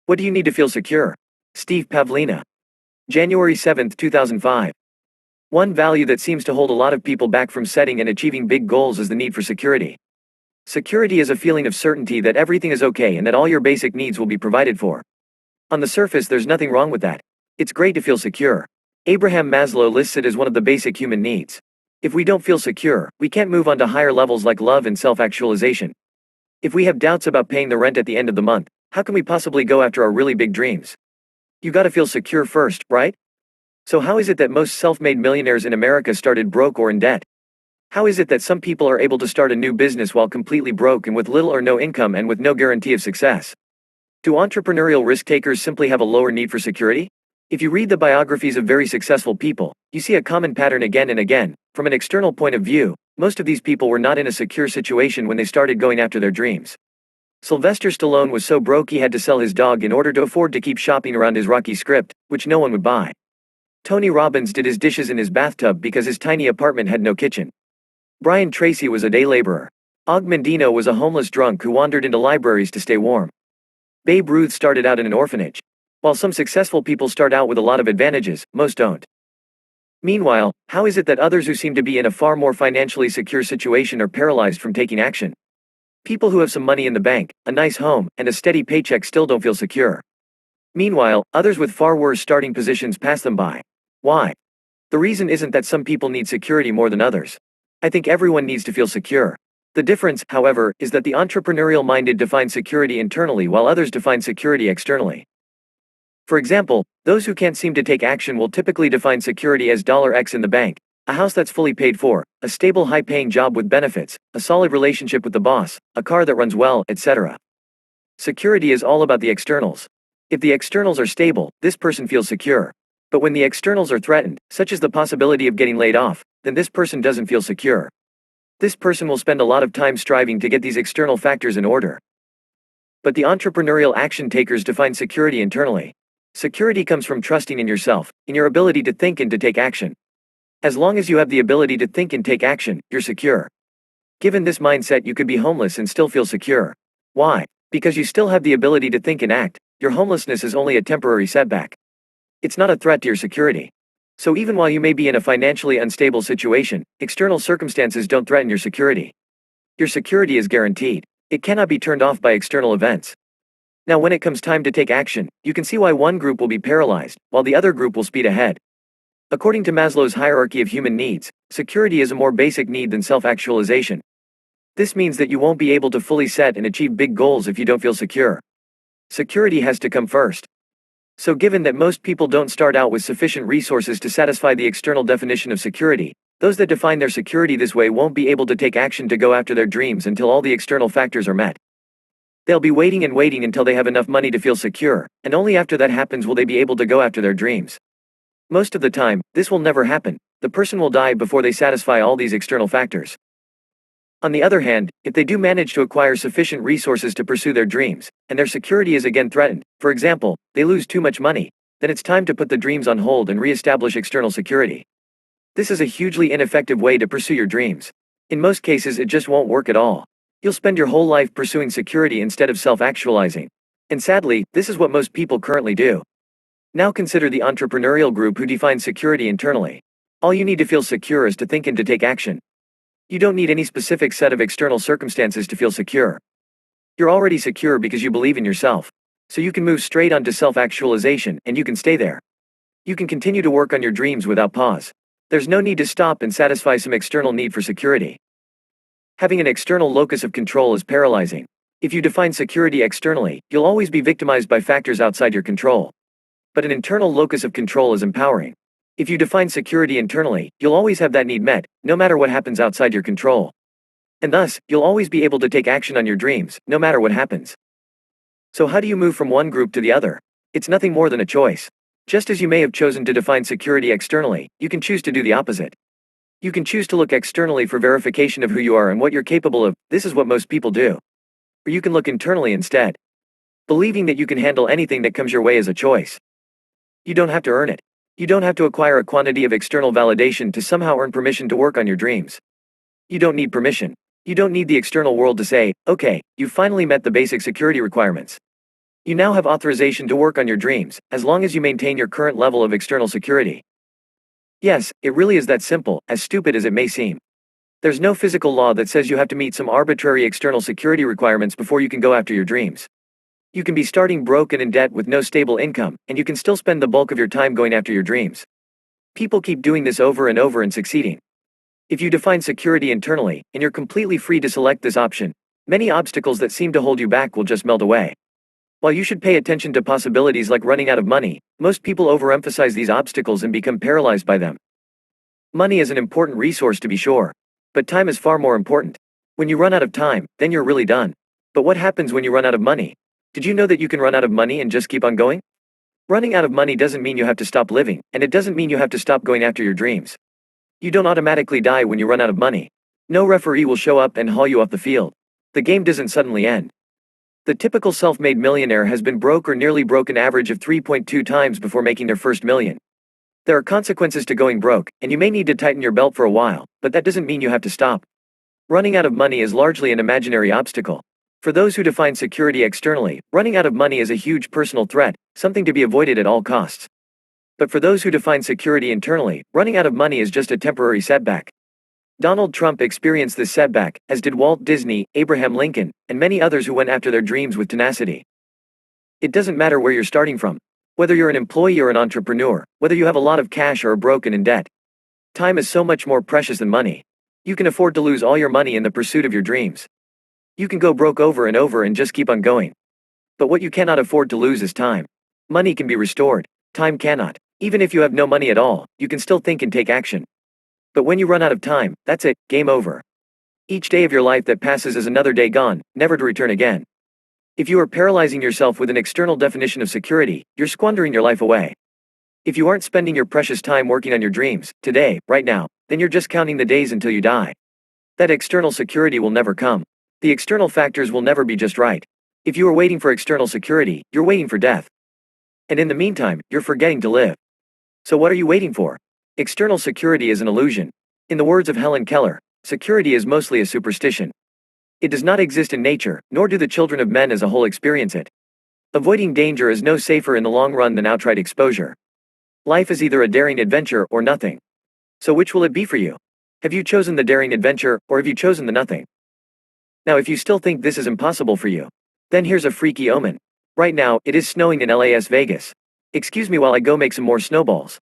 What do you need to feel secure? Steve Pavlina. January 7, 2005. One value that seems to hold a lot of people back from setting and achieving big goals is the need for security. Security is a feeling of certainty that everything is okay and that all your basic needs will be provided for. On the surface, there's nothing wrong with that. It's great to feel secure. Abraham Maslow lists it as one of the basic human needs. If we don't feel secure, we can't move on to higher levels like love and self-actualization. If we have doubts about paying the rent at the end of the month, how can we possibly go after our really big dreams? You gotta feel secure first, right? So how is it that most self-made millionaires in America started broke or in debt? How is it that some people are able to start a new business while completely broke and with little or no income and with no guarantee of success? Do entrepreneurial risk-takers simply have a lower need for security? If you read the biographies of very successful people, you see a common pattern again and again. From an external point of view, most of these people were not in a secure situation when they started going after their dreams. Sylvester Stallone was so broke he had to sell his dog in order to afford to keep shopping around his Rocky script, which no one would buy. Tony Robbins did his dishes in his bathtub because his tiny apartment had no kitchen. Brian Tracy was a day laborer. Og Mandino was a homeless drunk who wandered into libraries to stay warm. Babe Ruth started out in an orphanage. While some successful people start out with a lot of advantages, most don't. Meanwhile, how is it that others who seem to be in a far more financially secure situation are paralyzed from taking action? People who have some money in the bank, a nice home, and a steady paycheck still don't feel secure. Meanwhile, others with far worse starting positions pass them by. Why? The reason isn't that some people need security more than others. I think everyone needs to feel secure. The difference, however, is that the entrepreneurial-minded define security internally while others define security externally. For example, those who can't seem to take action will typically define security as $X in the bank, a house that's fully paid for, a stable high-paying job with benefits, a solid relationship with the boss, a car that runs well, etc. Security is all about the externals. If the externals are stable, this person feels secure. But when the externals are threatened, such as the possibility of getting laid off, then this person doesn't feel secure. This person will spend a lot of time striving to get these external factors in order. But the entrepreneurial action takers define security internally. Security comes from trusting in yourself, in your ability to think and to take action. As long as you have the ability to think and take action, you're secure. Given this mindset, you could be homeless and still feel secure. Why? Because you still have the ability to think and act. Your homelessness is only a temporary setback. It's not a threat to your security. So even while you may be in a financially unstable situation, external circumstances don't threaten your security. Your security is guaranteed. It cannot be turned off by external events. Now when it comes time to take action, you can see why one group will be paralyzed, while the other group will speed ahead. According to Maslow's hierarchy of human needs, security is a more basic need than self-actualization. This means that you won't be able to fully set and achieve big goals if you don't feel secure. Security has to come first. So given that most people don't start out with sufficient resources to satisfy the external definition of security, those that define their security this way won't be able to take action to go after their dreams until all the external factors are met. They'll be waiting and waiting until they have enough money to feel secure, and only after that happens will they be able to go after their dreams. Most of the time, this will never happen. The person will die before they satisfy all these external factors. On the other hand, if they do manage to acquire sufficient resources to pursue their dreams, and their security is again threatened, for example, they lose too much money, then it's time to put the dreams on hold and re-establish external security. This is a hugely ineffective way to pursue your dreams. In most cases, it just won't work at all. You'll spend your whole life pursuing security instead of self-actualizing. And sadly, this is what most people currently do. Now consider the entrepreneurial group who defines security internally. All you need to feel secure is to think and to take action. You don't need any specific set of external circumstances to feel secure. You're already secure because you believe in yourself. So you can move straight on to self-actualization, and you can stay there. You can continue to work on your dreams without pause. There's no need to stop and satisfy some external need for security. Having an external locus of control is paralyzing. If you define security externally, you'll always be victimized by factors outside your control. But an internal locus of control is empowering. If you define security internally, you'll always have that need met, no matter what happens outside your control. And thus, you'll always be able to take action on your dreams, no matter what happens. So how do you move from one group to the other? It's nothing more than a choice. Just as you may have chosen to define security externally, you can choose to do the opposite. You can choose to look externally for verification of who you are and what you're capable of. This is what most people do. Or you can look internally instead. Believing that you can handle anything that comes your way is a choice. You don't have to earn it. You don't have to acquire a quantity of external validation to somehow earn permission to work on your dreams. You don't need permission. You don't need the external world to say, okay, you've finally met the basic security requirements. You now have authorization to work on your dreams, as long as you maintain your current level of external security. Yes, it really is that simple, as stupid as it may seem. There's no physical law that says you have to meet some arbitrary external security requirements before you can go after your dreams. You can be starting broke and in debt with no stable income, and you can still spend the bulk of your time going after your dreams. People keep doing this over and over and succeeding. If you define security internally, and you're completely free to select this option, many obstacles that seem to hold you back will just melt away. While you should pay attention to possibilities like running out of money, most people overemphasize these obstacles and become paralyzed by them. Money is an important resource to be sure. But time is far more important. When you run out of time, then you're really done. But what happens when you run out of money? Did you know that you can run out of money and just keep on going? Running out of money doesn't mean you have to stop living, and it doesn't mean you have to stop going after your dreams. You don't automatically die when you run out of money. No referee will show up and haul you off the field. The game doesn't suddenly end. The typical self-made millionaire has been broke or nearly broke an average of 3.2 times before making their first million. There are consequences to going broke, and you may need to tighten your belt for a while, but that doesn't mean you have to stop. Running out of money is largely an imaginary obstacle. For those who define security externally, running out of money is a huge personal threat, something to be avoided at all costs. But for those who define security internally, running out of money is just a temporary setback. Donald Trump experienced this setback, as did Walt Disney, Abraham Lincoln, and many others who went after their dreams with tenacity. It doesn't matter where you're starting from. Whether you're an employee or an entrepreneur, whether you have a lot of cash or are broken in debt. Time is so much more precious than money. You can afford to lose all your money in the pursuit of your dreams. You can go broke over and over and just keep on going. But what you cannot afford to lose is time. Money can be restored. Time cannot. Even if you have no money at all, you can still think and take action. But when you run out of time, that's it, game over. Each day of your life that passes is another day gone, never to return again. If you are paralyzing yourself with an external definition of security, you're squandering your life away. If you aren't spending your precious time working on your dreams, today, right now, then you're just counting the days until you die. That external security will never come. The external factors will never be just right. If you are waiting for external security, you're waiting for death. And in the meantime, you're forgetting to live. So what are you waiting for? External security is an illusion. In the words of Helen Keller, security is mostly a superstition. It does not exist in nature, nor do the children of men as a whole experience it. Avoiding danger is no safer in the long run than outright exposure. Life is either a daring adventure or nothing. So which will it be for you? Have you chosen the daring adventure, or have you chosen the nothing? Now if you still think this is impossible for you, then here's a freaky omen. Right now, it is snowing in Las Vegas. Excuse me while I go make some more snowballs.